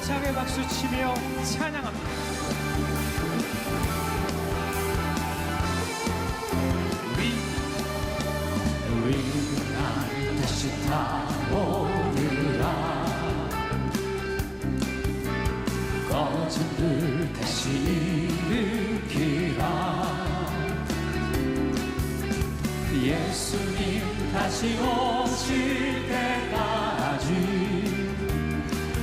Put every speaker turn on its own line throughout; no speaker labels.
힘차게 박수치며 찬양합니다.
위는 날 다시 타오르라. 꺼진 불 다시 일으키라. 예수님 다시 오실 때까지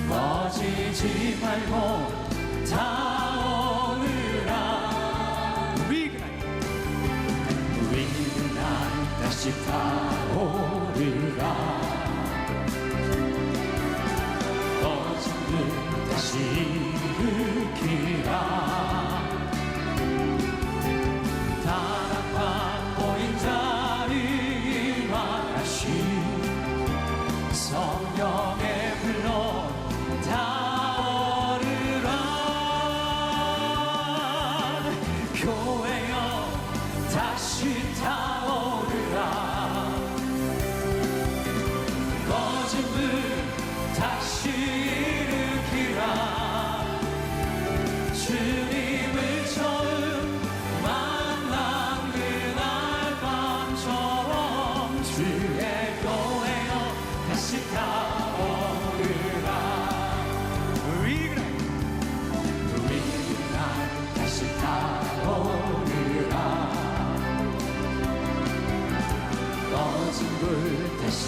꺼지지 말고 타오르라. 위는 날 다시 타오르라. 꺼진 불 다시 일으키라. 타락과 모인 자리 말하시 성령의 불로 타오르라. 교회여 다시 타오르라. 꺼진 불 다시 일으키라. 주님을 처음 만난 그날 밤처럼 주의 교회여 다시 타오르라. 위그날 다시 타오르라. 꺼진 불 다시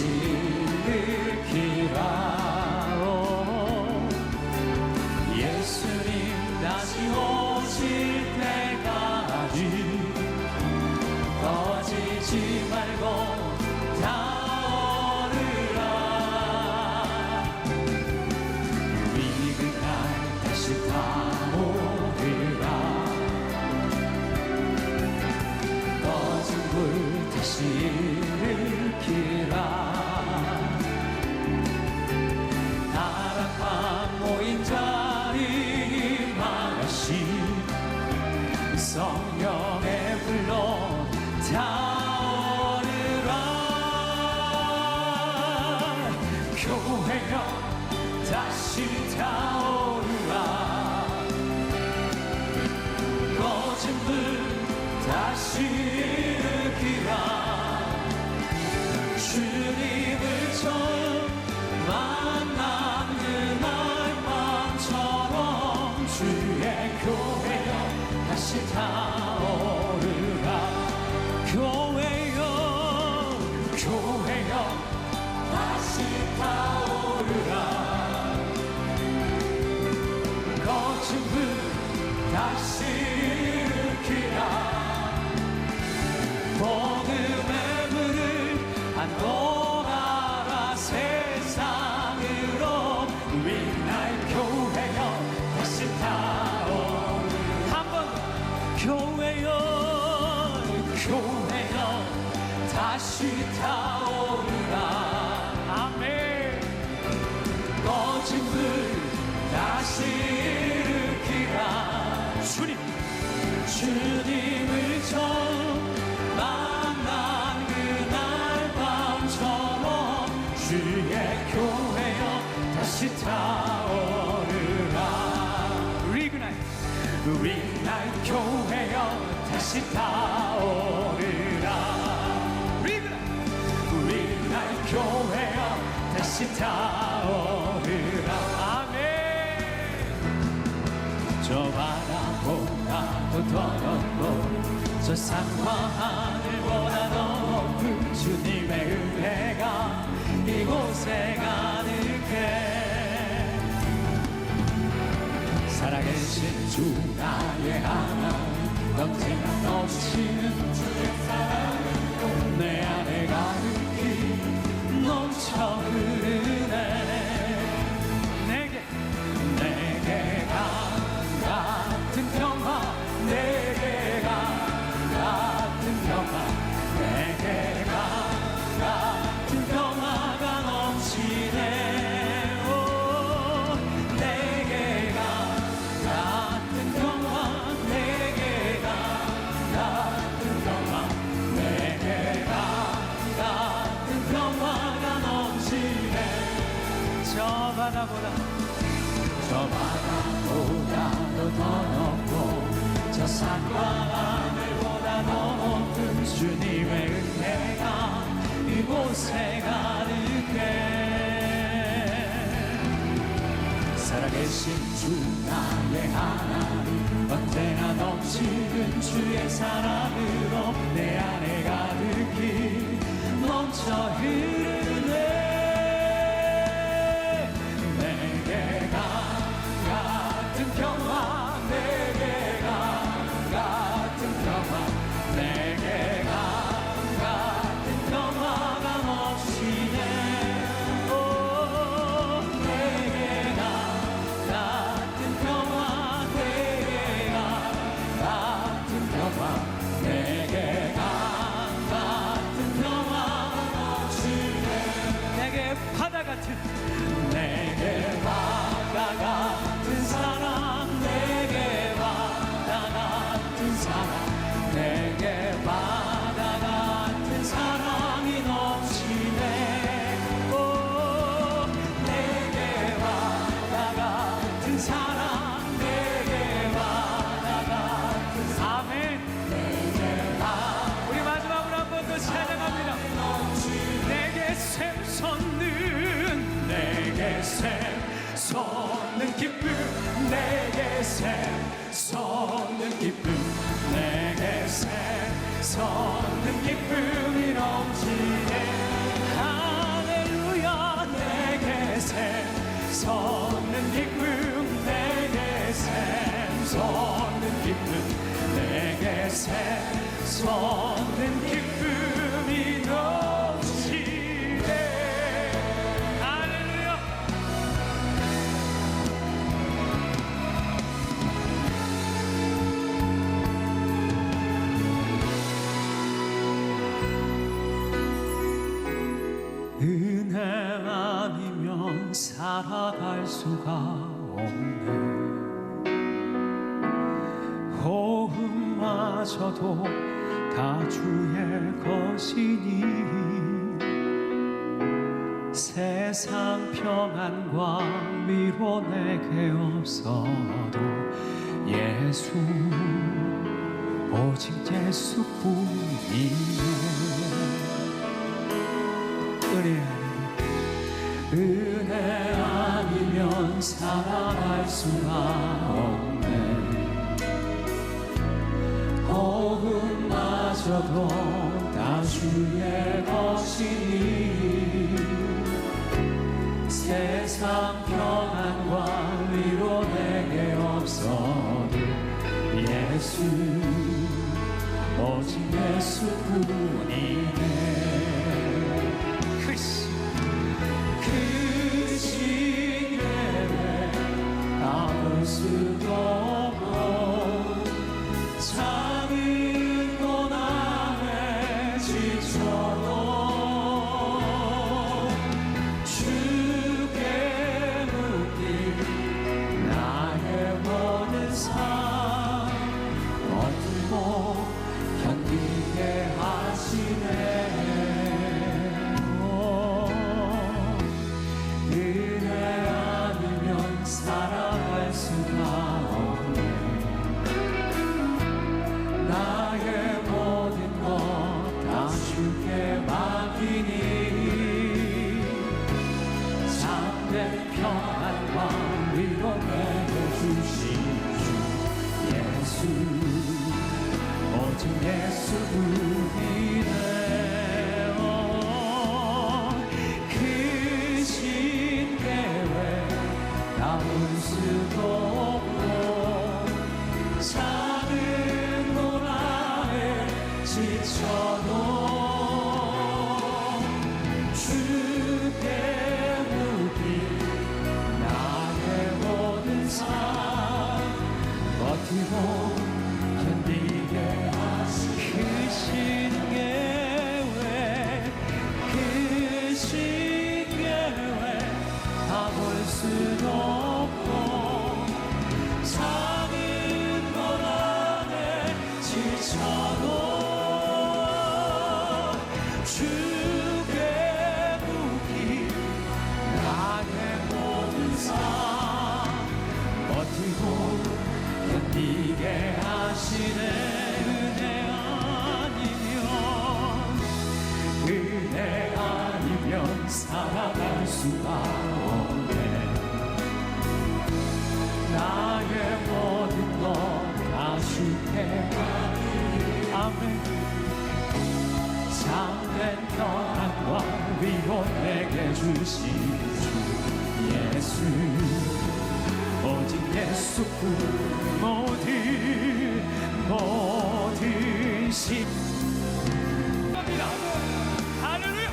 일으키라. 예수님 다시 오실 때까지 꺼지지 말고 타오르라. 위그 날 다시 타오르라. 꺼진 불 다시 일으키라. 타락한 모인 자리 말하시 성령의 불로 타오르라. 교회여 다시 타오르라. 꺼진 불 다시 일으키라. 주님을 처음 만난 그날 밤처럼 주의 교회여 다시 타오르라. 교회여 다시 타오르라. 꺼진 불 다시 일으키라. 복음의 불을 안 돌아라 세상으로. 위날 교회여 다시 타오르라. 한번 교회여 다시 타오르라. 아멘. 꺼진 불 다시 일으키라. 주님을 처음 만난 그날 밤처럼 주의 교회여 다시 타오르라. 위날 교회여 다시 타오르라. 위날 교회여 다시 타오르라. 아멘. 저 바라보다도 더 높고 저 산과 하늘보다 더 높은 주님의 은혜가 이곳에 가득해. 살아계신 주 나의 하나님 언제나 넘치는 주의 사랑으로 내 안에 가득히 넘쳐 흐르네. 내게 같은 평화. 내게 같은 평화. 내게 같은 평화가 넘치네. 내게 같은 평화. 내게 같은 평화. 내게 같은 평화가 넘치네. 산과 하늘보다 더 높은 주님의 은혜가 이곳에 가득해. 살아계신 주 나의 하나님 언제나 넘치는 주의 사랑으로 내 안에 가득히 넘쳐 흐르네. 내게 같은 평화 내게 같은 평화 내게 같은 평화가 넘치네. 오 내게 같은 평화 내게 같은 평화 내게 같은 평화가 넘치네.
내게 바다 같은
내게 바다 같은 사랑 내게 바다 같은 사랑 내게 바다 같은 사랑이 넘치네. 오 내게 바다 같은 사랑 내게 바다 같은 사랑
아멘.
내게
우리 마지막으로 한 번 더 찬양합니다. 내게 샘솟는
내게 샘솟는 기쁨 내게 샘솟는 기쁨 내게 샘솟는 기쁨이 넘치네. 할렐루야. 내게 샘솟는 기쁨 내게 샘솟는 기쁨 내게 샘솟는 기쁨이 넘치네.
할렐루야.
은혜 아니면 살아갈 수가 없네. 호흡마저도 다 주의 것이니 세상 평안과 위로 내게 없어도 예수 오직 예수뿐이네. 은혜 아니면 살아갈 수가 없네. 호흡마저도 다 주의 것이니 세상 평안과 위로 내게 없어도 예수 오직 예수뿐이네. 그 시대에 담을 수도 없고 작은 고난에 지쳐도 주께 묻기 나의 모든 삶 버티고 견디게 하시네. 은혜 아니면 살아갈 수가 없네. 나의 모든 것 다 주께 맡기니 참된 평안과 위로 내게 주신 주 예수 오직 예수뿐이네. 그 신계획 담을 수도 없고 작은 고난에 지쳐도 주께 묻기 나의 모든 삶 버티고 견디게 하시네. 당신의 은혜 아니면 살아갈 수가 없네. 나의 모든 것 다 주께. 아멘. 참된 평안과 위로 내게 주신 주 예수, 오직 예수뿐 모든 시
할렐루야.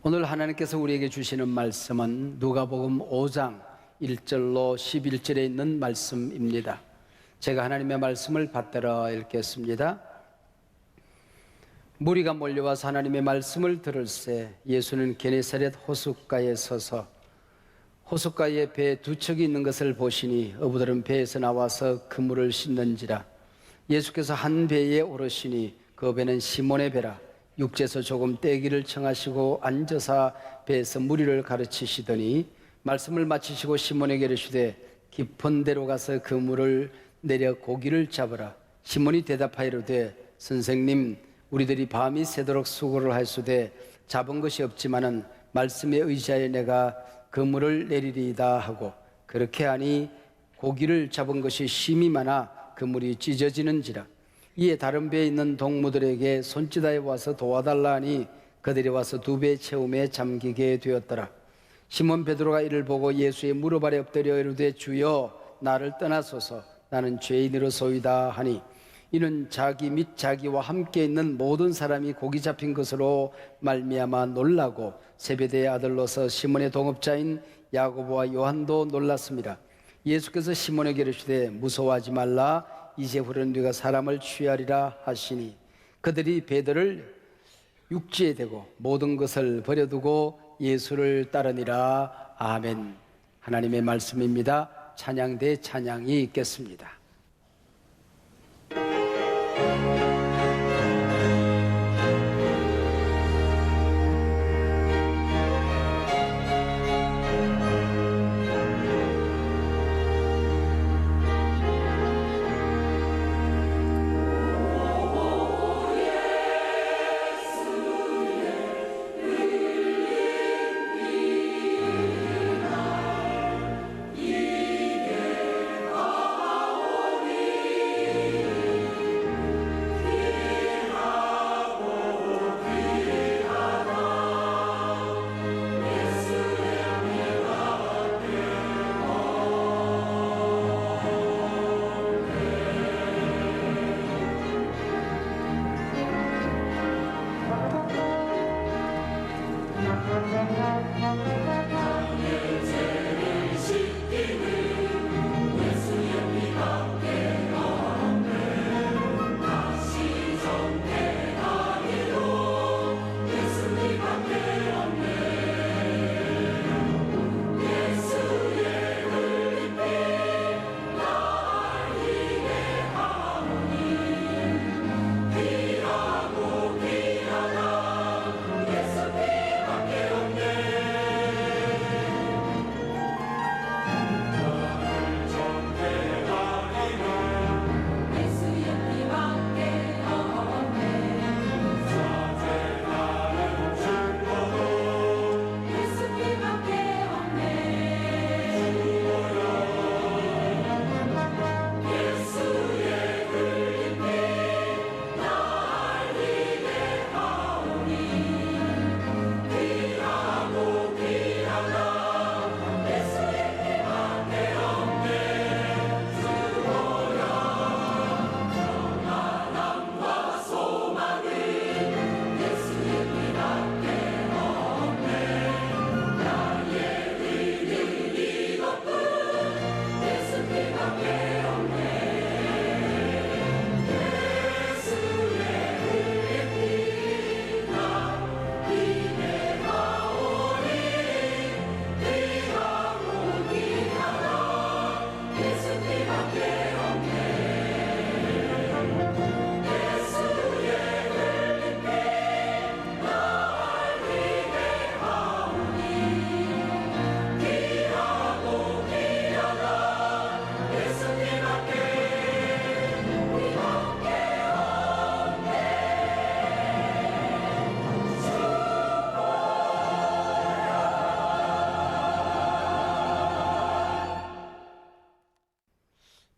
오늘 하나님께서 우리에게 주시는 말씀은 누가복음 5장 1절로 11절에 있는 말씀입니다. 제가 하나님의 말씀을 받들어 읽겠습니다. 무리가 몰려와서 하나님의 말씀을 들을새 예수는 게네사렛 호숫가에 서서 호숫가에 배 두 척이 있는 것을 보시니 어부들은 배에서 나와서 그물을 씻는지라. 예수께서 한 배에 오르시니 그 배는 시몬의 배라. 육지에서 조금 떼기를 청하시고 앉아서 배에서 무리를 가르치시더니 말씀을 마치시고 시몬에게 이르시되 깊은 데로 가서 그물을 내려 고기를 잡으라. 시몬이 대답하이르되 선생님, 우리들이 밤이 새도록 수고를 하였으되 잡은 것이 없지만은 말씀에 의지하여 내가 그물을 내리리이다 하고, 그렇게 하니 고기를 잡은 것이 심히 많아 그물이 찢어지는지라. 이에 다른 배에 있는 동무들에게 손짓하여 와서 도와달라 하니 그들이 와서 두 배 채움에 잠기게 되었더라. 시몬 베드로가 이를 보고 예수의 무릎 아래 엎드려 이르되 주여, 나를 떠나소서, 나는 죄인으로소이다 하니, 이는 자기 및 자기와 함께 있는 모든 사람이 고기 잡힌 것으로 말미암아 놀라고 세베대의 아들로서 시몬의 동업자인 야고보와 요한도 놀랐습니다. 예수께서 시몬에게 이르시되 무서워하지 말라, 이제후로는 네가 사람을 취하리라 하시니 그들이 배들을 육지에 대고 모든 것을 버려두고 예수를 따르니라. 아멘. 하나님의 말씀입니다. 찬양대 찬양이 있겠습니다.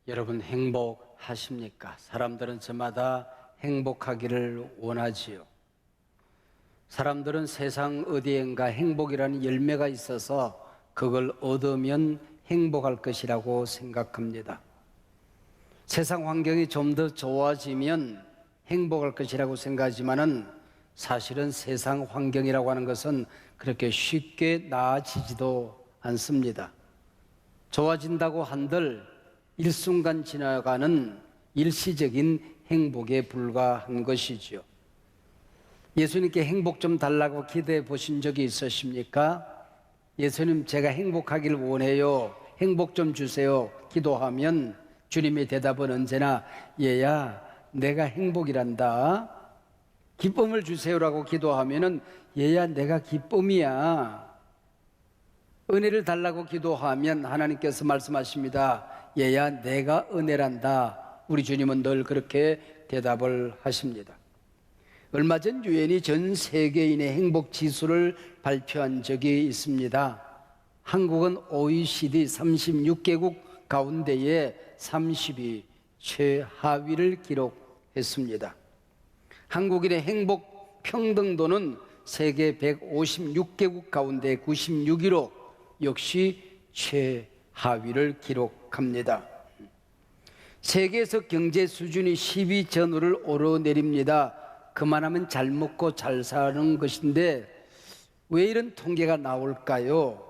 여러분 행복하십니까? 사람들은 저마다 행복하기를 원하지요. 사람들은 세상 어디엔가 행복이라는 열매가 있어서 그걸 얻으면 행복할 것이라고 생각합니다. 세상 환경이 좀 더 좋아지면 행복할 것이라고 생각하지만은 사실은 세상 환경이라고 하는 것은 그렇게 쉽게 나아지지도 않습니다. 좋아진다고 한들 일순간 지나가는 일시적인 행복에 불과한 것이지요. 예수님께 행복 좀 달라고 기도해 보신 적이 있으십니까? 예수님, 제가 행복하길 원해요. 행복 좀 주세요. 기도하면 주님의 대답은 언제나 얘야, 내가 행복이란다. 기쁨을 주세요라고 기도하면은 얘야, 내가 기쁨이야. 은혜를 달라고 기도하면 하나님께서 말씀하십니다. 얘야, 내가 은혜란다. 우리 주님은 늘 그렇게 대답을 하십니다. 얼마 전 유엔이 전 세계인의 행복 지수를 발표한 적이 있습니다. 한국은 OECD 36개국 가운데에 30위 최하위를 기록했습니다. 한국인의 행복 평등도는 세계 156개국 가운데 96위로 역시 최하위를 기록합니다. 세계에서 경제 수준이 10위 전후를 오르내립니다. 그만하면 잘 먹고 잘 사는 것인데 왜 이런 통계가 나올까요?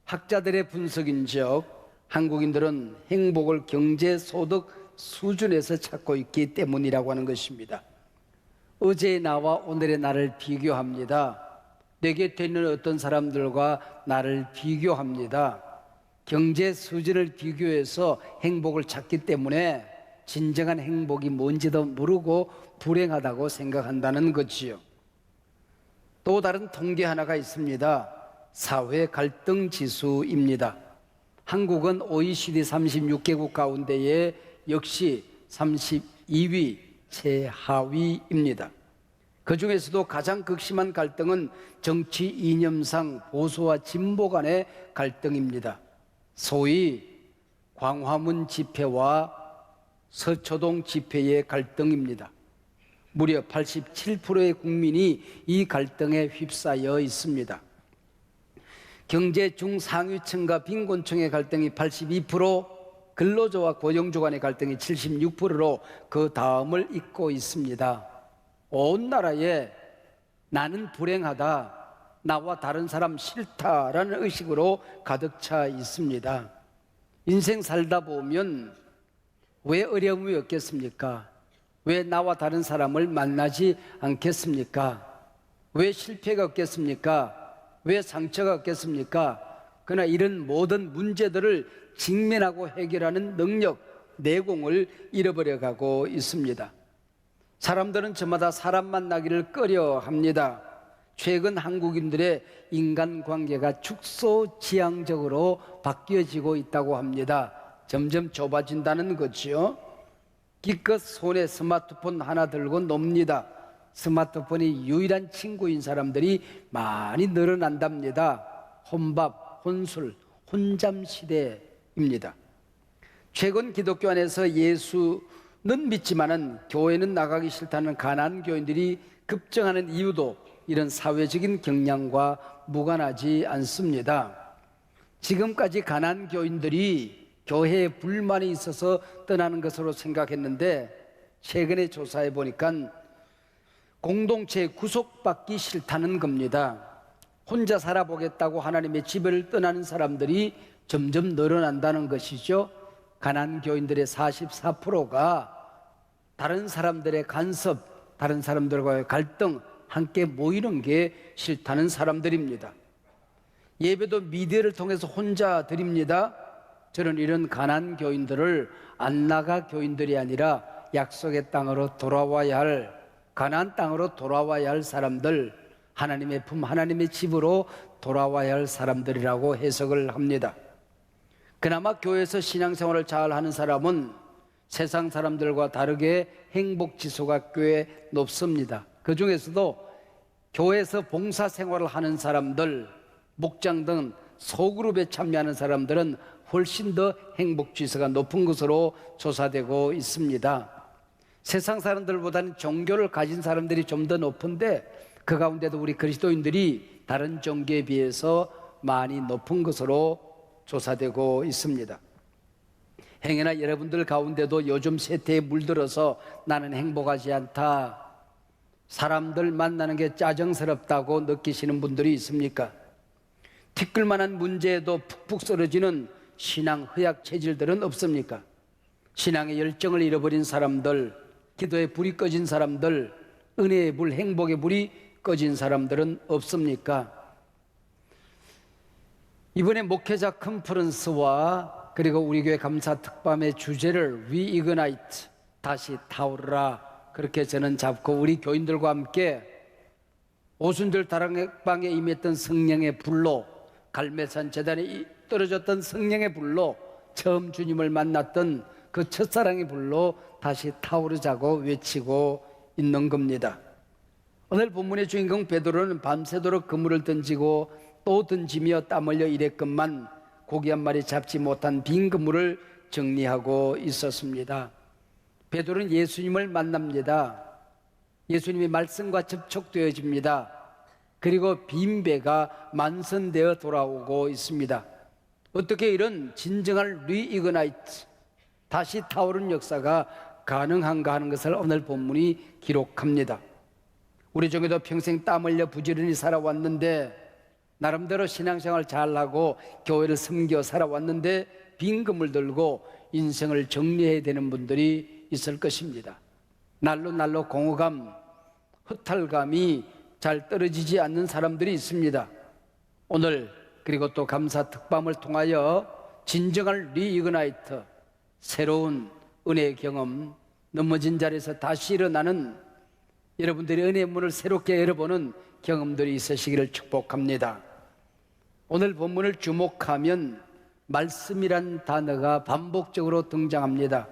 학자들의 분석인즉 한국인들은 행복을 경제소득 수준에서 찾고 있기 때문이라고 하는 것입니다. 어제의 나와 오늘의 나를 비교합니다. 내 곁에 있는 어떤 사람들과 나를 비교합니다. 경제 수준을 비교해서 행복을 찾기 때문에 진정한 행복이 뭔지도 모르고 불행하다고 생각한다는 거지요. 또 다른 통계 하나가 있습니다. 사회 갈등 지수입니다. 한국은 OECD 36개국 가운데에 역시 32위 최하위입니다. 그 중에서도 가장 극심한 갈등은 정치 이념상 보수와 진보 간의 갈등입니다. 소위 광화문 집회와 서초동 집회의 갈등입니다. 무려 87%의 국민이 이 갈등에 휩싸여 있습니다. 경제 중상위층과 빈곤층의 갈등이 82%, 근로자와 고용주 간의 갈등이 76%로 그 다음을 잇고 있습니다. 온 나라에 나는 불행하다, 나와 다른 사람 싫다라는 의식으로 가득 차 있습니다. 인생 살다 보면 왜 어려움이 없겠습니까? 왜 나와 다른 사람을 만나지 않겠습니까? 왜 실패가 없겠습니까? 왜 상처가 없겠습니까? 그러나 이런 모든 문제들을 직면하고 해결하는 능력, 내공을 잃어버려가고 있습니다. 사람들은 저마다 사람 만나기를 꺼려합니다. 최근 한국인들의 인간관계가 축소지향적으로 바뀌어지고 있다고 합니다. 점점 좁아진다는 거죠. 기껏 손에 스마트폰 하나 들고 놉니다. 스마트폰이 유일한 친구인 사람들이 많이 늘어난답니다. 혼밥, 혼술, 혼잠 시대입니다. 최근 기독교 안에서 예수는 믿지만은 교회는 나가기 싫다는 가난한 교인들이 급증하는 이유도 이런 사회적인 경향과 무관하지 않습니다. 지금까지 가난한 교인들이 교회에 불만이 있어서 떠나는 것으로 생각했는데 최근에 조사해 보니까 공동체에 구속받기 싫다는 겁니다. 혼자 살아보겠다고 하나님의 집을 떠나는 사람들이 점점 늘어난다는 것이죠. 가난한 교인들의 44%가 다른 사람들의 간섭, 다른 사람들과의 갈등, 함께 모이는 게 싫다는 사람들입니다. 예배도 미디어를 통해서 혼자 드립니다. 저는 이런 가난한 교인들을 안 나가 교인들이 아니라 약속의 땅으로 돌아와야 할, 가나안 땅으로 돌아와야 할 사람들, 하나님의 품, 하나님의 집으로 돌아와야 할 사람들이라고 해석을 합니다. 그나마 교회에서 신앙생활을 잘 하는 사람은 세상 사람들과 다르게 행복지수가 꽤 높습니다. 그 중에서도 교회에서 봉사생활을 하는 사람들, 목장 등 소그룹에 참여하는 사람들은 훨씬 더 행복 지수가 높은 것으로 조사되고 있습니다. 세상 사람들보다는 종교를 가진 사람들이 좀 더 높은데 그 가운데도 우리 그리스도인들이 다른 종교에 비해서 많이 높은 것으로 조사되고 있습니다. 행여나 여러분들 가운데도 요즘 세태에 물들어서 나는 행복하지 않다, 사람들 만나는 게 짜증스럽다고 느끼시는 분들이 있습니까? 티끌만한 문제에도 푹푹 쓰러지는 신앙 허약 체질들은 없습니까? 신앙의 열정을 잃어버린 사람들, 기도의 불이 꺼진 사람들, 은혜의 불, 행복의 불이 꺼진 사람들은 없습니까? 이번에 목회자 컨퍼런스와 그리고 우리 교회 감사 특밤의 주제를 리이그나이트, 다시 타오르라, 그렇게 저는 잡고 우리 교인들과 함께 오순절 다락방에 임했던 성령의 불로, 갈매산 제단에 떨어졌던 성령의 불로, 처음 주님을 만났던 그 첫사랑의 불로 다시 타오르자고 외치고 있는 겁니다. 오늘 본문의 주인공 베드로는 밤새도록 그물을 던지고 또 던지며 땀 흘려 일했건만 고기 한 마리 잡지 못한 빈 그물을 정리하고 있었습니다. 베드로는 예수님을 만납니다. 예수님의 말씀과 접촉되어집니다. 그리고 빈 배가 만선되어 돌아오고 있습니다. 어떻게 이런 진정한 리이그나이트, 다시 타오른 역사가 가능한가 하는 것을 오늘 본문이 기록합니다. 우리 중에도 평생 땀 흘려 부지런히 살아왔는데, 나름대로 신앙생활 잘하고 교회를 섬겨 살아왔는데 빈 그물 들고 인생을 정리해야 되는 분들이 있을 것입니다. 날로 공허감, 허탈감이 잘 떨어지지 않는 사람들이 있습니다. 오늘 그리고 또 감사 특밤을 통하여 진정한 리이그나이트, 새로운 은혜의 경험, 넘어진 자리에서 다시 일어나는 여러분들의 은혜의 문을 새롭게 열어보는 경험들이 있으시기를 축복합니다. 오늘 본문을 주목하면 말씀이란 단어가 반복적으로 등장합니다.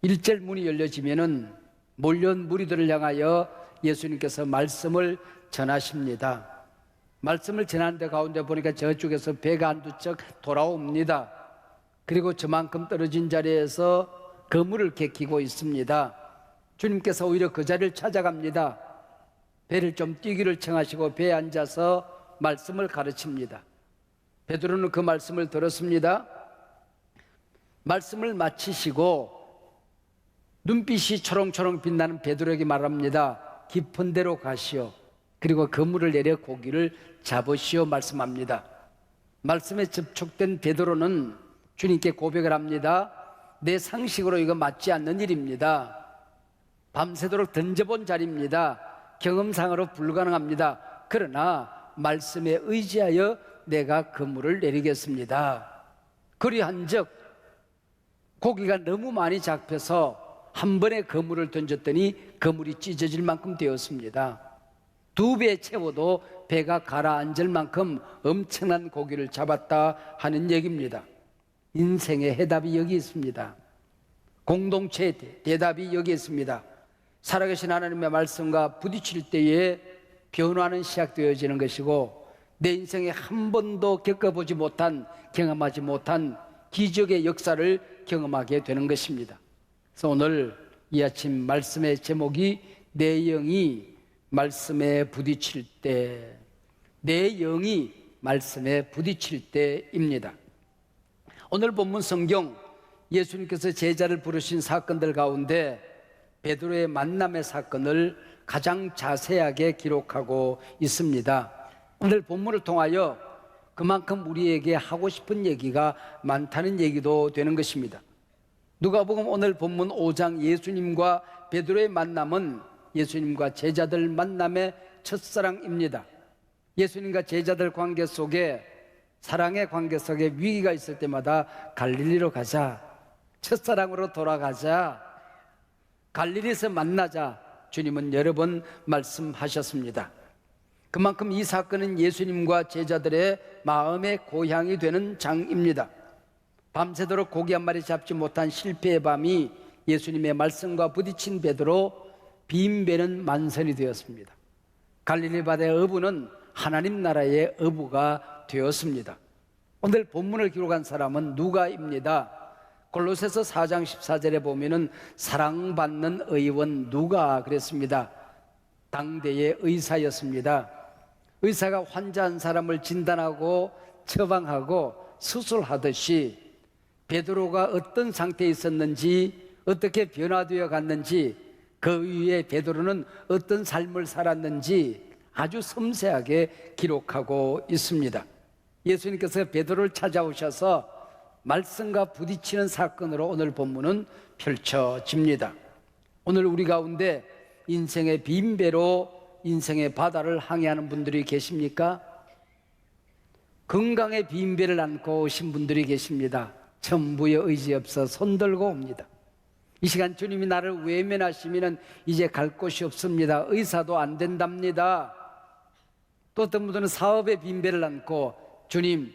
1절 문이 열려지면은 몰려온 무리들을 향하여 예수님께서 말씀을 전하십니다. 말씀을 전하는 데 가운데 보니까 저쪽에서 배가 한두 척 돌아옵니다. 그리고 저만큼 떨어진 자리에서 그물을 개키고 있습니다. 주님께서 오히려 그 자리를 찾아갑니다. 배를 좀 뛰기를 청하시고 배에 앉아서 말씀을 가르칩니다. 베드로는 그 말씀을 들었습니다. 말씀을 마치시고 눈빛이 초롱초롱 빛나는 베드로에게 말합니다. 깊은 데로 가시오. 그리고 그물을 내려 고기를 잡으시오 말씀합니다. 말씀에 접촉된 베드로는 주님께 고백을 합니다. 내 상식으로 이거 맞지 않는 일입니다. 밤새도록 던져본 자리입니다. 경험상으로 불가능합니다. 그러나 말씀에 의지하여 내가 그물을 내리겠습니다. 그리한즉 고기가 너무 많이 잡혀서 한 번에 그물을 던졌더니 그물이 찢어질 만큼 되었습니다. 2배 채워도 배가 가라앉을 만큼 엄청난 고기를 잡았다 하는 얘기입니다. 인생의 해답이 여기 있습니다. 공동체의 대답이 여기 있습니다. 살아계신 하나님의 말씀과 부딪힐 때에 변화는 시작되어지는 것이고, 내 인생에 한 번도 겪어보지 못한, 경험하지 못한 기적의 역사를 경험하게 되는 것입니다. 그래서 오늘 이 아침 말씀의 제목이 내 영이 말씀에 부딪힐 때, 내 영이 말씀에 부딪힐 때입니다. 오늘 본문 성경, 예수님께서 제자를 부르신 사건들 가운데 베드로의 만남의 사건을 가장 자세하게 기록하고 있습니다. 오늘 본문을 통하여 그만큼 우리에게 하고 싶은 얘기가 많다는 얘기도 되는 것입니다. 누가복음 오늘 본문 5장 예수님과 베드로의 만남은 예수님과 제자들 만남의 첫사랑입니다. 예수님과 제자들 관계 속에, 사랑의 관계 속에 위기가 있을 때마다 갈릴리로 가자, 첫사랑으로 돌아가자, 갈릴리에서 만나자, 주님은 여러 번 말씀하셨습니다. 그만큼 이 사건은 예수님과 제자들의 마음의 고향이 되는 장입니다. 밤새도록 고기 한 마리 잡지 못한 실패의 밤이 예수님의 말씀과 부딪힌 베드로, 빈 배는 만선이 되었습니다. 갈릴리 바다의 어부는 하나님 나라의 어부가 되었습니다. 오늘 본문을 기록한 사람은 누가입니다. 골로새서 4장 14절에 보면은 사랑받는 의원 누가 그랬습니다. 당대의 의사였습니다. 의사가 환자한 사람을 진단하고 처방하고 수술하듯이 베드로가 어떤 상태에 있었는지, 어떻게 변화되어 갔는지, 그 위에 베드로는 어떤 삶을 살았는지 아주 섬세하게 기록하고 있습니다. 예수님께서 베드로를 찾아오셔서 말씀과 부딪히는 사건으로 오늘 본문은 펼쳐집니다. 오늘 우리 가운데 인생의 빈배로 인생의 바다를 항해하는 분들이 계십니까? 건강의 빈배를 안고 오신 분들이 계십니다. 전부의 의지 없어 손들고 옵니다. 이 시간 주님이 나를 외면하시면 이제 갈 곳이 없습니다. 의사도 안 된답니다. 또 어떤 분들은 사업의 빈배를 안고 주님,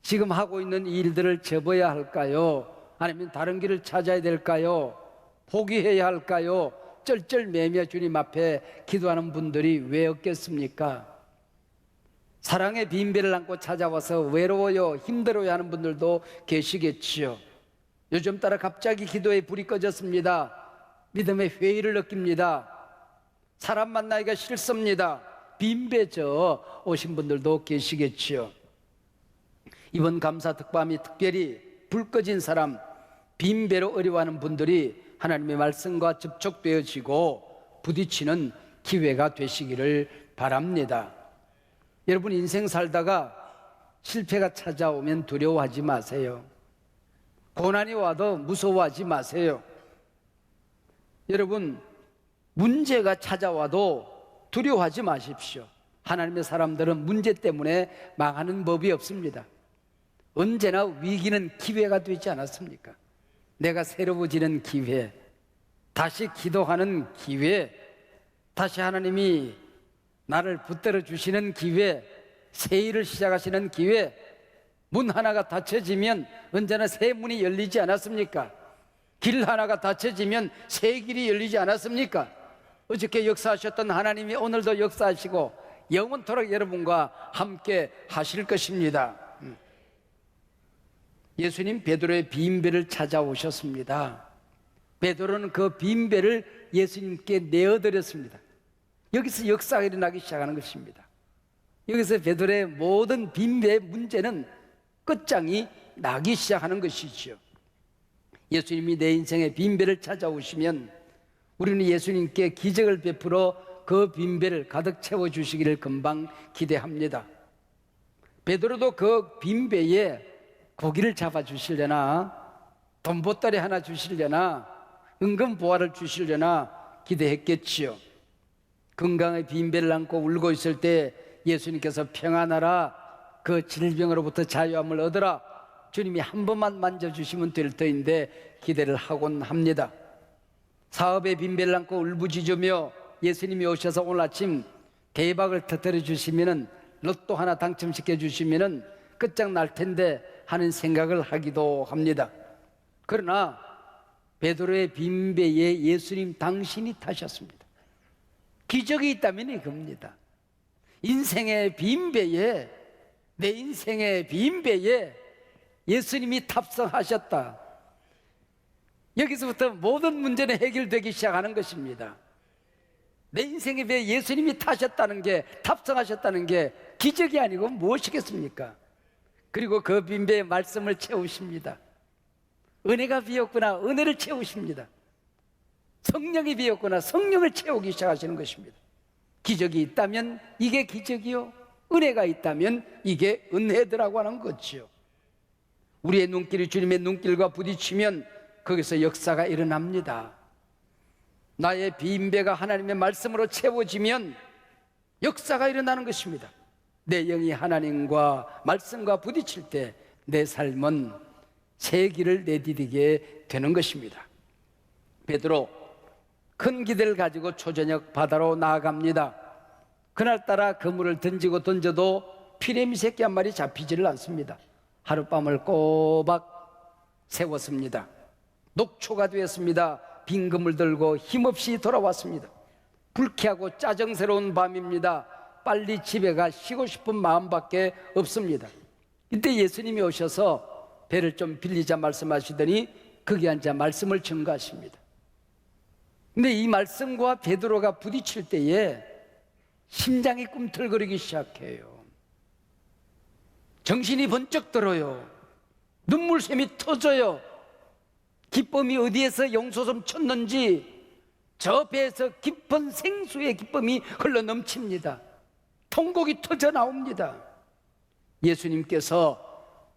지금 하고 있는 일들을 접어야 할까요? 아니면 다른 길을 찾아야 될까요? 포기해야 할까요? 쩔쩔매며 주님 앞에 기도하는 분들이 왜 없겠습니까? 사랑의 빈배를 안고 찾아와서 외로워요, 힘들어요 하는 분들도 계시겠지요. 요즘 따라 갑자기 기도에 불이 꺼졌습니다. 믿음의 회의를 느낍니다. 사람 만나기가 싫습니다. 빈배져 오신 분들도 계시겠지요. 이번 감사 특밤이 특별히 불 꺼진 사람, 빈배로 어려워하는 분들이 하나님의 말씀과 접촉되어지고 부딪히는 기회가 되시기를 바랍니다. 여러분, 인생 살다가 실패가 찾아오면 두려워하지 마세요. 고난이 와도 무서워하지 마세요. 여러분, 문제가 찾아와도 두려워하지 마십시오. 하나님의 사람들은 문제 때문에 망하는 법이 없습니다. 언제나 위기는 기회가 되지 않았습니까? 내가 새로워지는 기회, 다시 기도하는 기회, 다시 하나님이 나를 붙들어 주시는 기회, 새 일을 시작하시는 기회, 문 하나가 닫혀지면 언제나 새 문이 열리지 않았습니까? 길 하나가 닫혀지면 새 길이 열리지 않았습니까? 어저께 역사하셨던 하나님이 오늘도 역사하시고 영원토록 여러분과 함께 하실 것입니다. 예수님 베드로의 빈배를 찾아오셨습니다. 베드로는 그 빈배를 예수님께 내어드렸습니다. 여기서 역사가 일어나기 시작하는 것입니다. 여기서 베드로의 모든 빈배의 문제는 끝장이 나기 시작하는 것이죠. 예수님이 내 인생의 빈배를 찾아오시면 우리는 예수님께 기적을 베풀어 그 빈배를 가득 채워주시기를 금방 기대합니다. 베드로도 그 빈배에 고기를 잡아주시려나, 돈보따리 하나 주시려나, 은금보화를 주시려나 기대했겠지요. 건강의 빈배를 안고 울고 있을 때 예수님께서 평안하라, 그 질병으로부터 자유함을 얻으라, 주님이 한 번만 만져주시면 될 터인데 기대를 하곤 합니다. 사업의 빈배를 안고 울부짖으며 예수님이 오셔서 오늘 아침 대박을 터뜨려 주시면은, 로또 하나 당첨시켜 주시면은 끝장날 텐데 하는 생각을 하기도 합니다. 그러나 베드로의 빈배에 예수님 당신이 타셨습니다. 기적이 있다면 이겁니다. 인생의 빈배에, 내 인생의 빈배에 예수님이 탑승하셨다. 여기서부터 모든 문제는 해결되기 시작하는 것입니다. 내 인생의 배에 예수님이 타셨다는 게, 탑승하셨다는 게 기적이 아니고 무엇이겠습니까? 그리고 그 빈배에 말씀을 채우십니다. 은혜가 비었구나, 은혜를 채우십니다. 성령이 비었구나, 성령을 채우기 시작하시는 것입니다. 기적이 있다면 이게 기적이요, 은혜가 있다면 이게 은혜더라고 하는 거지요. 우리의 눈길이 주님의 눈길과 부딪히면 거기서 역사가 일어납니다. 나의 빈배가 하나님의 말씀으로 채워지면 역사가 일어나는 것입니다. 내 영이 하나님과 말씀과 부딪힐 때 내 삶은 새 길을 내디디게 되는 것입니다. 베드로 큰 기대를 가지고 초저녁 바다로 나아갑니다. 그날따라 그물을 던지고 던져도 피레미 새끼 한 마리 잡히지를 않습니다. 하룻밤을 꼬박 세웠습니다. 녹초가 되었습니다. 빈 그물 들고 힘없이 돌아왔습니다. 불쾌하고 짜증스러운 밤입니다. 빨리 집에 가 쉬고 싶은 마음밖에 없습니다. 이때 예수님이 오셔서 배를 좀 빌리자 말씀하시더니 거기 앉아 말씀을 증거하십니다. 근데 이 말씀과 베드로가 부딪힐 때에 심장이 꿈틀거리기 시작해요. 정신이 번쩍 들어요. 눈물샘이 터져요. 기쁨이 어디에서 용솟음 쳤는지 저 배에서 깊은 생수의 기쁨이 흘러 넘칩니다. 통곡이 터져 나옵니다. 예수님께서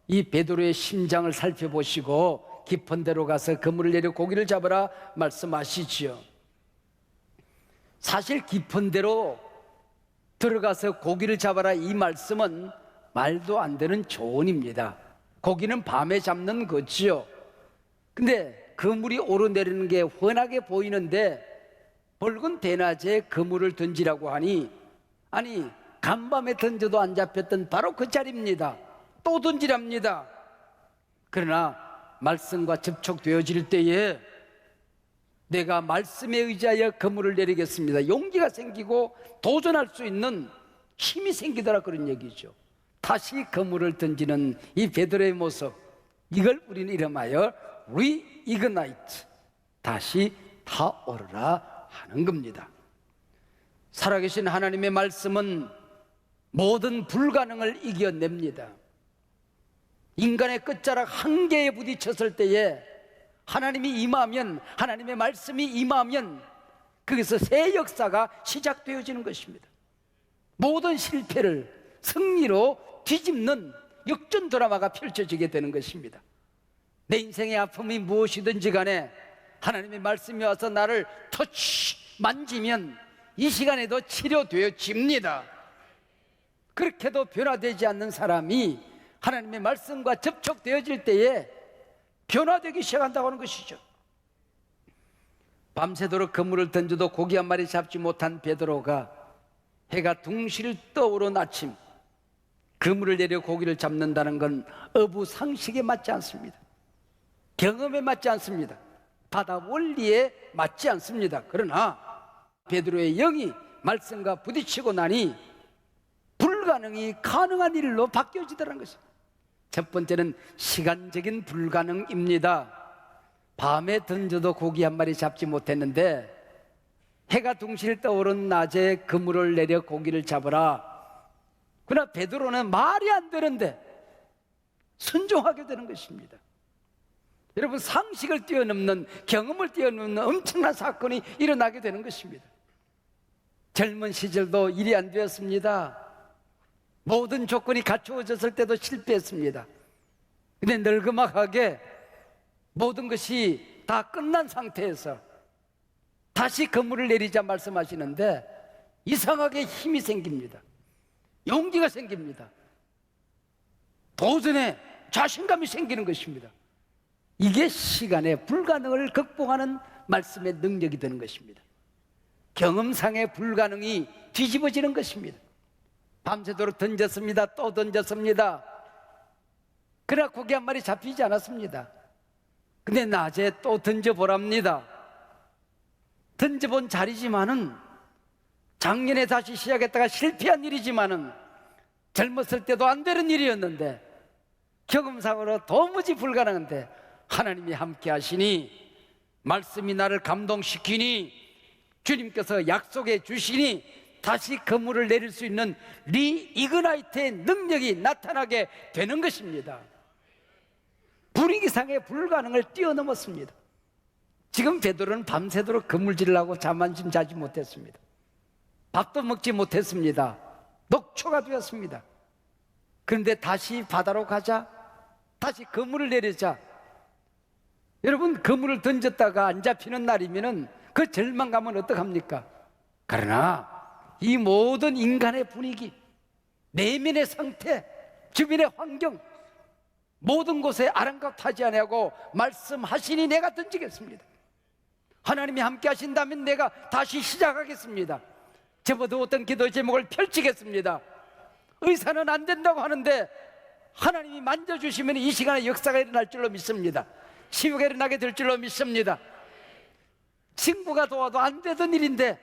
이 베드로의 심장을 살펴보시고 깊은 데로 가서 그물을 내려 고기를 잡으라 말씀하시지요. 사실 깊은 데로 들어가서 고기를 잡아라 이 말씀은 말도 안 되는 조언입니다. 고기는 밤에 잡는 거지요. 근데 그물이 오르내리는 게 훤하게 보이는데 붉은 대낮에 그물을 던지라고 하니, 아니 간밤에 던져도 안 잡혔던 바로 그 자리입니다. 또 던지랍니다. 그러나 말씀과 접촉되어질 때에 내가 말씀에 의지하여 그물을 내리겠습니다. 용기가 생기고 도전할 수 있는 힘이 생기더라, 그런 얘기죠. 다시 그물을 던지는 이 베드로의 모습, 이걸 우리는 이름하여 리이그나이트, 다시 타오르라 하는 겁니다. 살아계신 하나님의 말씀은 모든 불가능을 이겨냅니다. 인간의 끝자락 한계에 부딪혔을 때에 하나님이 임하면, 하나님의 말씀이 임하면 거기서 새 역사가 시작되어지는 것입니다. 모든 실패를 승리로 뒤집는 역전 드라마가 펼쳐지게 되는 것입니다. 내 인생의 아픔이 무엇이든지 간에 하나님의 말씀이 와서 나를 터치 만지면 이 시간에도 치료되어집니다. 그렇게도 변화되지 않는 사람이 하나님의 말씀과 접촉되어질 때에 변화되기 시작한다고 하는 것이죠. 밤새도록 그물을 던져도 고기 한 마리 잡지 못한 베드로가 해가 둥실 떠오른 아침 그물을 내려 고기를 잡는다는 건 어부상식에 맞지 않습니다. 경험에 맞지 않습니다. 바다 원리에 맞지 않습니다. 그러나 베드로의 영이 말씀과 부딪히고 나니 불가능이 가능한 일로 바뀌어지더라는 것입니다. 첫 번째는 시간적인 불가능입니다. 밤에 던져도 고기 한 마리 잡지 못했는데 해가 둥실 떠오른 낮에 그물을 내려 고기를 잡으라. 그러나 베드로는 말이 안 되는데 순종하게 되는 것입니다. 여러분, 상식을 뛰어넘는, 경험을 뛰어넘는 엄청난 사건이 일어나게 되는 것입니다. 젊은 시절도 일이 안 되었습니다. 모든 조건이 갖추어졌을 때도 실패했습니다. 근데 늙음막하게 모든 것이 다 끝난 상태에서 다시 그물을 내리자 말씀하시는데 이상하게 힘이 생깁니다. 용기가 생깁니다. 도전에 자신감이 생기는 것입니다. 이게 시간의 불가능을 극복하는 말씀의 능력이 되는 것입니다. 경험상의 불가능이 뒤집어지는 것입니다. 밤새도록 던졌습니다. 또 던졌습니다. 그러나 고기 한 마리 잡히지 않았습니다. 근데 낮에 또 던져보랍니다. 던져본 자리지만은 작년에 다시 시작했다가 실패한 일이지만은 젊었을 때도 안 되는 일이었는데 경험상으로 도무지 불가능한데 하나님이 함께 하시니 말씀이 나를 감동시키니 주님께서 약속해 주시니 다시 그물을 내릴 수 있는 리이그나이트의 능력이 나타나게 되는 것입니다. 분위기상의 불가능을 뛰어넘었습니다. 지금 베드로는 밤새도록 그물질을 하고 잠안심 자지 못했습니다. 밥도 먹지 못했습니다. 녹초가 되었습니다. 그런데 다시 바다로 가자, 다시 그물을 내리자. 여러분, 그물을 던졌다가 안 잡히는 날이면은 그 절망감은 어떡합니까? 그러나 이 모든 인간의 분위기, 내면의 상태, 주변의 환경, 모든 곳에 아랑곳하지 아니하고 말씀하시니 내가 던지겠습니다. 하나님이 함께 하신다면 내가 다시 시작하겠습니다. 접어두었던 기도 제목을 펼치겠습니다. 의사는 안 된다고 하는데 하나님이 만져주시면 이 시간에 역사가 일어날 줄로 믿습니다. 치유가 일어나게 될 줄로 믿습니다. 친구가 도와도 안 되던 일인데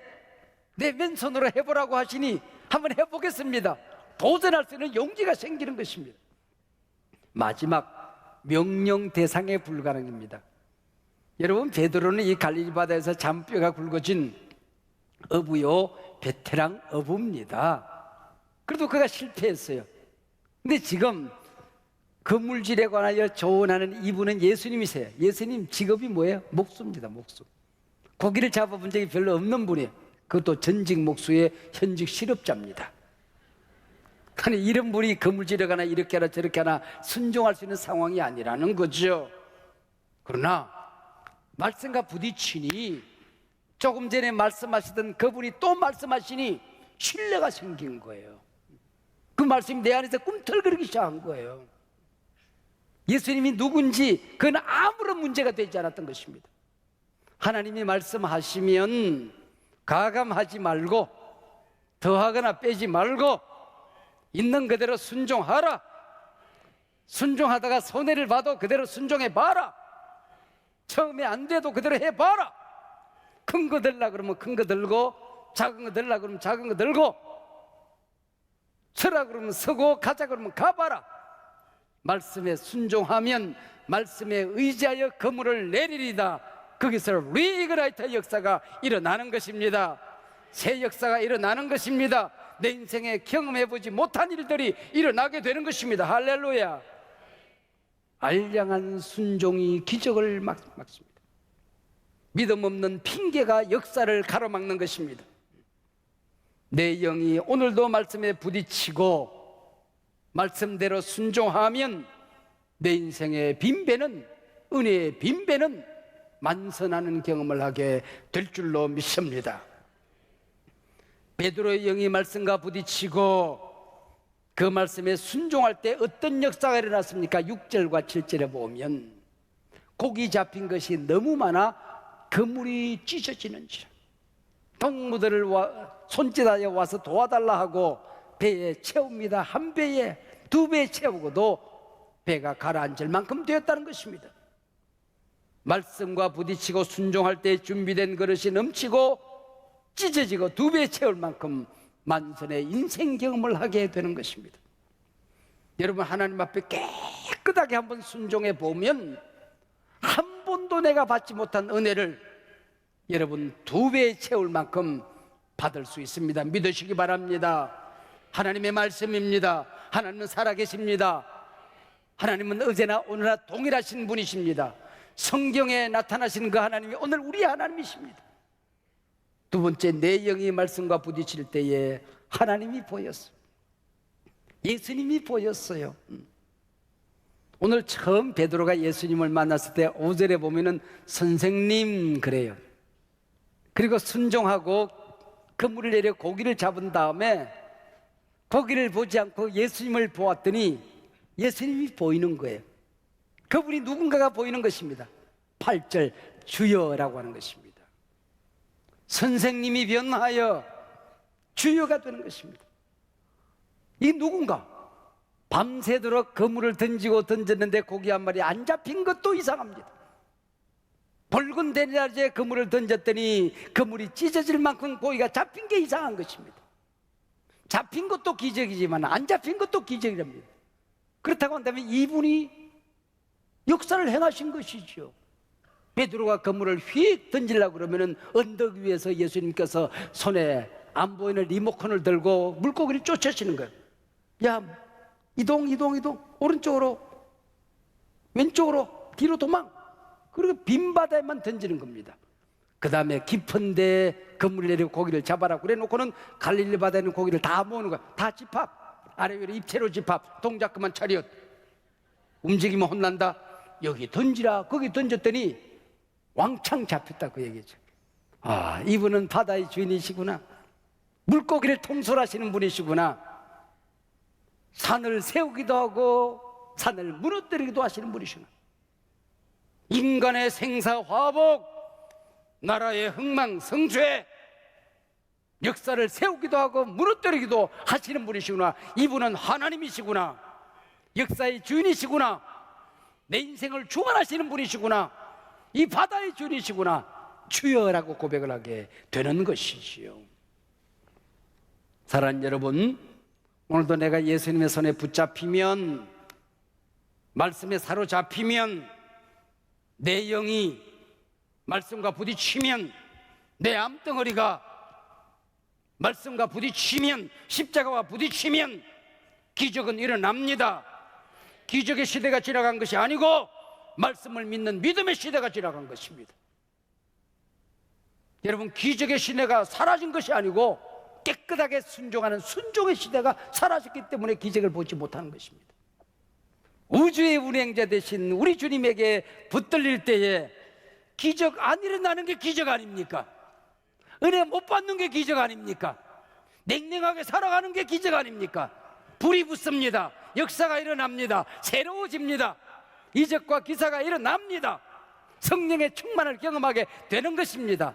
내 맨손으로 해보라고 하시니 한번 해보겠습니다. 도전할 수 있는 용기가 생기는 것입니다. 마지막 명령 대상에 불과합니다. 여러분, 베드로는 이 갈릴리 바다에서 잔뼈가 굵어진 어부요, 베테랑 어부입니다. 그래도 그가 실패했어요. 근데 지금 그물질에 관하여 조언하는 이분은 예수님이세요. 예수님 직업이 뭐예요? 목수입니다. 목수. 고기를 잡아본 적이 별로 없는 분이에요. 그것도 전직 목수의 현직 실업자입니다. 아니, 이런 분이 그물질에 관하여 이렇게 하나 저렇게 하나 순종할 수 있는 상황이 아니라는 거죠. 그러나 말씀과 부딪히니, 조금 전에 말씀하시던 그분이 또 말씀하시니 신뢰가 생긴 거예요. 그 말씀이 내 안에서 꿈틀거리기 시작한 거예요. 예수님이 누군지 그건 아무런 문제가 되지 않았던 것입니다. 하나님이 말씀하시면 가감하지 말고 더하거나 빼지 말고 있는 그대로 순종하라. 순종하다가 손해를 봐도 그대로 순종해봐라. 처음에 안 돼도 그대로 해봐라. 큰 거 들라 그러면 큰 거 들고, 작은 거 들라 그러면 작은 거 들고, 서라 그러면 서고, 가자 그러면 가봐라. 말씀에 순종하면 말씀에 의지하여 그물을 내리리다. 거기서 리그라이터 역사가 일어나는 것입니다. 새 역사가 일어나는 것입니다. 내 인생에 경험해보지 못한 일들이 일어나게 되는 것입니다. 할렐루야. 알량한 순종이 기적을 막습니다. 믿음 없는 핑계가 역사를 가로막는 것입니다. 내 영이 오늘도 말씀에 부딪히고 말씀대로 순종하면 내 인생의 빈배는, 은혜의 빈배는 만선하는 경험을 하게 될 줄로 믿습니다. 베드로의 영이 말씀과 부딪히고 그 말씀에 순종할 때 어떤 역사가 일어났습니까? 6절과 7절에 보면 고기 잡힌 것이 너무 많아 그물이 찢어지는지라. 동무들을 손짓하여 와서 도와달라 하고 배에 채웁니다. 한 배에 두 배 채우고도 배가 가라앉을 만큼 되었다는 것입니다. 말씀과 부딪히고 순종할 때 준비된 그릇이 넘치고 찢어지고 두 배 채울 만큼 만선의 인생 경험을 하게 되는 것입니다. 여러분, 하나님 앞에 깨끗하게 한번 순종해 보면 한 번도 내가 받지 못한 은혜를 여러분 두 배 채울 만큼 받을 수 있습니다. 믿으시기 바랍니다. 하나님의 말씀입니다. 하나님은 살아계십니다. 하나님은 어제나 오늘나 동일하신 분이십니다. 성경에 나타나시는 그 하나님이 오늘 우리 하나님이십니다. 두 번째, 내 영이 말씀과 부딪힐 때에 하나님이 보였어요. 예수님이 보였어요. 오늘 처음 베드로가 예수님을 만났을 때 5절에 보면은 선생님 그래요. 그리고 순종하고 그물을 내려 고기를 잡은 다음에 고기를 보지 않고 예수님을 보았더니 예수님이 보이는 거예요. 그분이 누군가가 보이는 것입니다. 8절 주여라고 하는 것입니다. 선생님이 변하여 주여가 되는 것입니다. 이 누군가 밤새도록 그물을 던지고 던졌는데 고기 한 마리 안 잡힌 것도 이상합니다. 붉은 대낮에 그물을 던졌더니 그물이 찢어질 만큼 고기가 잡힌 게 이상한 것입니다. 잡힌 것도 기적이지만 안 잡힌 것도 기적이랍니다. 그렇다고 한다면 이분이 역사를 행하신 것이죠. 베드로가 그물을 휙 던지려고 그러면은 언덕 위에서 예수님께서 손에 안 보이는 리모컨을 들고 물고기를 쫓으시는 거예요. 야, 이동 오른쪽으로 왼쪽으로 뒤로 도망. 그리고 빈 바다에만 던지는 겁니다. 그 다음에 깊은데 그물을 내리고 고기를 잡아라 그래 놓고는 갈릴리 바다에 있는 고기를 다 모으는 거야. 다 집합, 아래 위로 입체로 집합, 동작 그만 차렷. 움직이면 혼난다. 여기 던지라. 거기 던졌더니 왕창 잡혔다 그 얘기죠. 아, 이분은 바다의 주인이시구나. 물고기를 통솔하시는 분이시구나. 산을 세우기도 하고 산을 무너뜨리기도 하시는 분이시구나. 인간의 생사화복, 나라의 흥망성쇠, 역사를 세우기도 하고 무너뜨리기도 하시는 분이시구나. 이분은 하나님이시구나. 역사의 주인이시구나. 내 인생을 주관하시는 분이시구나. 이 바다의 주인이시구나. 주여라고 고백을 하게 되는 것이지요. 사랑하는 여러분, 오늘도 내가 예수님의 손에 붙잡히면 말씀에 사로잡히면, 내 영이 말씀과 부딪히면, 내 암덩어리가 말씀과 부딪히면, 십자가와 부딪히면 기적은 일어납니다. 기적의 시대가 지나간 것이 아니고 말씀을 믿는 믿음의 시대가 지나간 것입니다. 여러분, 기적의 시대가 사라진 것이 아니고 깨끗하게 순종하는 순종의 시대가 사라졌기 때문에 기적을 보지 못하는 것입니다. 우주의 운행자 되신 우리 주님에게 붙들릴 때에 기적 안 일어나는 게 기적 아닙니까? 은혜 못 받는 게 기적 아닙니까? 냉랭하게 살아가는 게 기적 아닙니까? 불이 붙습니다. 역사가 일어납니다. 새로워집니다. 이적과 기사가 일어납니다. 성령의 충만을 경험하게 되는 것입니다.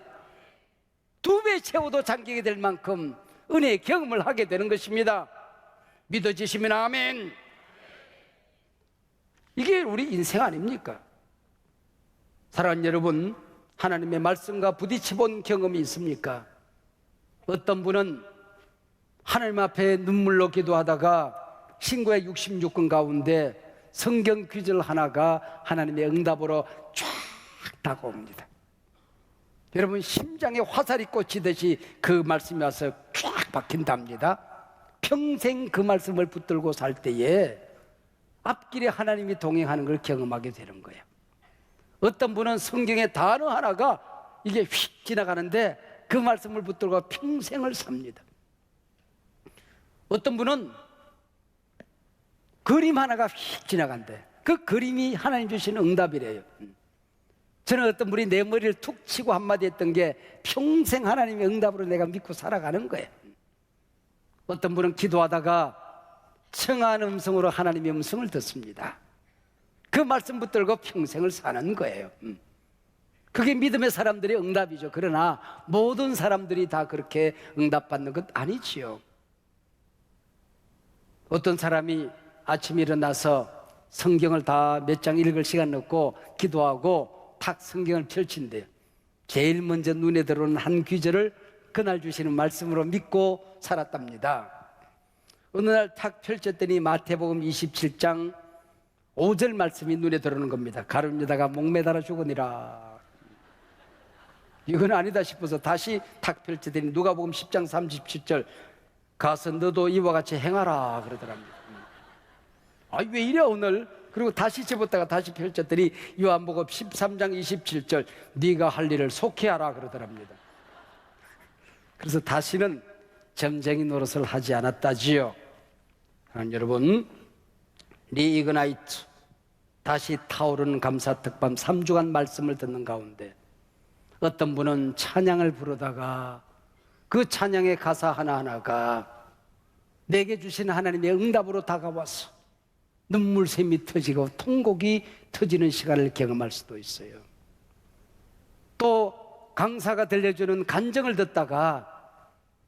2배 채워도 장격이 될 만큼 은혜의 경험을 하게 되는 것입니다. 믿어지시면 아멘. 이게 우리 인생 아닙니까? 사랑하는 여러분, 하나님의 말씀과 부딪혀 본 경험이 있습니까? 어떤 분은 하나님 앞에 눈물로 기도하다가 신구의 66권 가운데 성경 구절 하나가 하나님의 응답으로 쫙 다가옵니다. 여러분, 심장에 화살이 꽂히듯이 그 말씀이 와서 쫙 박힌답니다. 평생 그 말씀을 붙들고 살 때에 앞길에 하나님이 동행하는 걸 경험하게 되는 거예요. 어떤 분은 성경의 단어 하나가 이게 휙 지나가는데 그 말씀을 붙들고 평생을 삽니다. 어떤 분은 그림 하나가 휙 지나간대. 그 그림이 하나님 주시는 응답이래요. 저는 어떤 분이 내 머리를 툭 치고 한마디 했던 게 평생 하나님의 응답으로 내가 믿고 살아가는 거예요. 어떤 분은 기도하다가 청한 음성으로 하나님의 음성을 듣습니다. 그 말씀 붙들고 평생을 사는 거예요. 그게 믿음의 사람들의 응답이죠. 그러나 모든 사람들이 다 그렇게 응답받는 것 아니지요. 어떤 사람이 아침에 일어나서 성경을 다 몇 장 읽을 시간 넣고 기도하고 탁 성경을 펼친대요. 제일 먼저 눈에 들어오는 한 구절을 그날 주시는 말씀으로 믿고 살았답니다. 어느 날 탁 펼쳤더니 마태복음 27장 5절 말씀이 눈에 들어오는 겁니다. 가룟유다가 목매달아 죽으니라. 이건 아니다 싶어서 다시 탁 펼쳤더니 누가복음 10장 37절 가서 너도 이와 같이 행하라 그러더랍니다. 왜 이래 오늘? 그리고 다시 접었다가 다시 펼쳤더니 요한복음 13장 27절 네가 할 일을 속히 하라 그러더랍니다. 그래서 다시는 점쟁이 노릇을 하지 않았다지요. 여러분, 리이그나이트, 다시 타오르는 감사 특밤 3주간 말씀을 듣는 가운데 어떤 분은 찬양을 부르다가 그 찬양의 가사 하나하나가 내게 주신 하나님의 응답으로 다가와서 눈물샘이 터지고 통곡이 터지는 시간을 경험할 수도 있어요. 또 강사가 들려주는 간증을 듣다가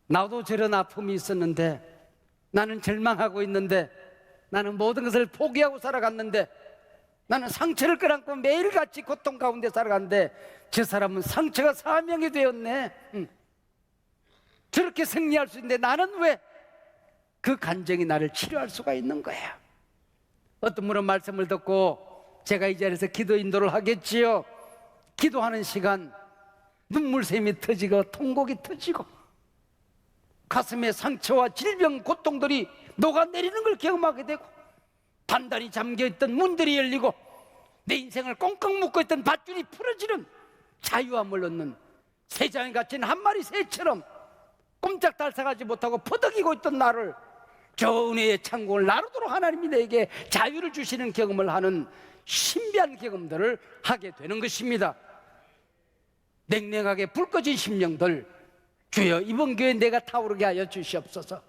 나도 저런 아픔이 있었는데, 나는 절망하고 있는데, 나는 모든 것을 포기하고 살아갔는데, 나는 상처를 끌안고 매일같이 고통 가운데 살아갔는데 저 사람은 상처가 사명이 되었네. 저렇게 승리할 수 있는데 나는 왜 그 간증이 나를 치료할 수가 있는 거야. 어떤 분은 말씀을 듣고 제가 이 자리에서 기도 인도를 하겠지요. 기도하는 시간 눈물샘이 터지고 통곡이 터지고 가슴에 상처와 질병 고통들이 녹아내리는 걸 경험하게 되고 단단히 잠겨있던 문들이 열리고 내 인생을 꽁꽁 묶어있던 밧줄이 풀어지는 자유함을 얻는 새장에 갇힌 한 마리 새처럼 꼼짝달싹하지 못하고 퍼덕이고 있던 나를 저 은혜의 창공을 나르도록 하나님이 내게 자유를 주시는 경험을 하는 신비한 경험들을 하게 되는 것입니다. 냉랭하게 불 꺼진 심령들, 주여 이번 교회 내가 타오르게 하여 주시옵소서.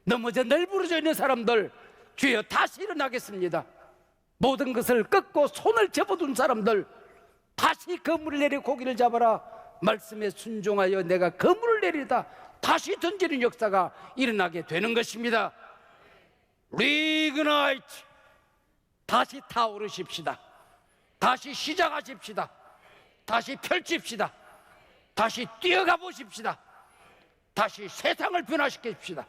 넘어져 널브러져 있는 사람들, 주여 다시 일어나겠습니다. 모든 것을 꺾고 손을 접어둔 사람들, 다시 그물을 내려 고기를 잡아라. 말씀에 순종하여 내가 그물을 내리다 다시 던지는 역사가 일어나게 되는 것입니다. 리그나이트, 다시 타오르십시다. 다시 시작하십시다. 다시 펼칩시다. 다시 뛰어가 보십시다. 다시 세상을 변화시키십시다.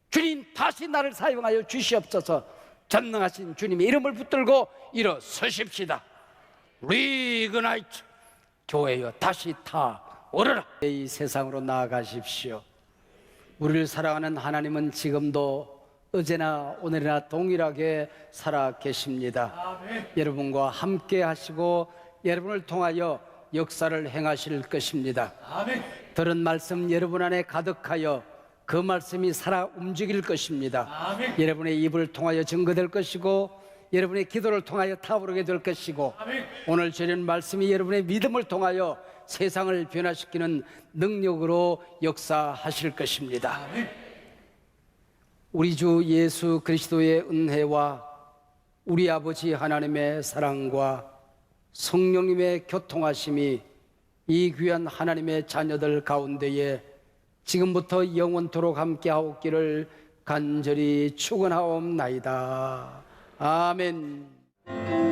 주님 다시 나를 사용하여 주시옵소서. 전능하신 주님의 이름을 붙들고 일어서십시다. 리그나이트, 교회여 다시 타오르라. 이 세상으로 나아가십시오. 우리를 사랑하는 하나님은 지금도 어제나 오늘이나 동일하게 살아 계십니다. 여러분과 함께 하시고 여러분을 통하여 역사를 행하실 것입니다. 들은 말씀 여러분 안에 가득하여 그 말씀이 살아 움직일 것입니다. 여러분의 입을 통하여 증거될 것이고 여러분의 기도를 통하여 타오르게 될 것이고 오늘 주는 말씀이 여러분의 믿음을 통하여 세상을 변화시키는 능력으로 역사하실 것입니다. 우리 주 예수 그리스도의 은혜와 우리 아버지 하나님의 사랑과 성령님의 교통하심이 이 귀한 하나님의 자녀들 가운데에 지금부터 영원토록 함께하옵기를 간절히 축원하옵나이다. 아멘.